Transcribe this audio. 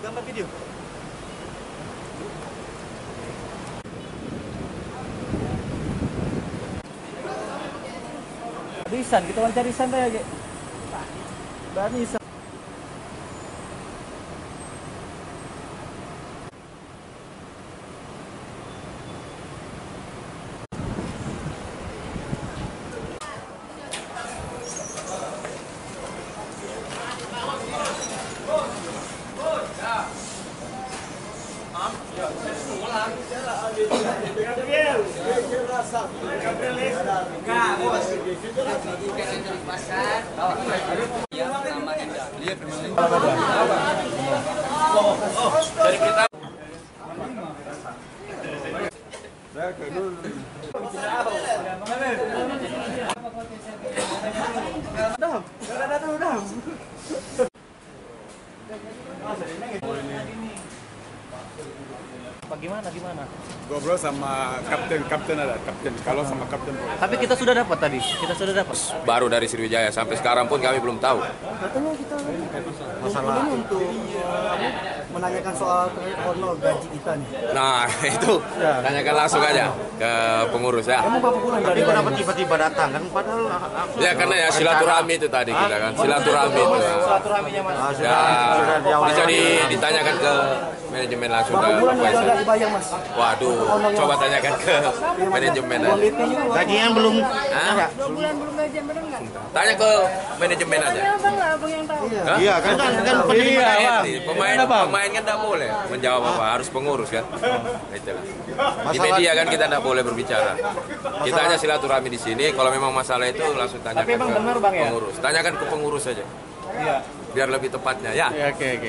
gambar video. Risan, kita wawancara Risan aja. Berani Risan. Dari kita gimana? Ngobrol sama kapten ada, kapten. Kalau sama kapten boleh. Tapi kita sudah dapat tadi, kita sudah dapat. baru dari Sriwijaya sampai sekarang pun kami belum tahu. Katanya kita masalah untuk menanyakan soal honor gaji kita nih. Nah, itu tanyakan langsung aja ke pengurus ya. Kamu berapa bulan Tapi kenapa tiba-tiba datang kan? Padahal Ya karena ya silaturahmi itu tadi kita kan, silaturahmi itu. Silaturahminya Mas. Ya, bisa ditanyakan ke manajemen langsung ke berapa bulan Pak udah Faisal. dibayar Mas? Waduh, coba tanyakan ke manajemen aja. gajian belum. Hah? 2 bulan belum gajian, bener nggak? Tanya ke manajemen aja. Tanya abang lah, abang yang tahu. Hah? Iya kan penerima Pemain kan tidak boleh menjawab apa, harus pengurus kan. Itulah. Di media kan kita tidak boleh berbicara. Kita hanya silaturahmi di sini. Kalau memang masalah itu langsung tanyakan Tapi emang ke benar, Bang, ya? pengurus. Tanyakan ke pengurus saja. Iya. Biar lebih tepatnya ya. Oke.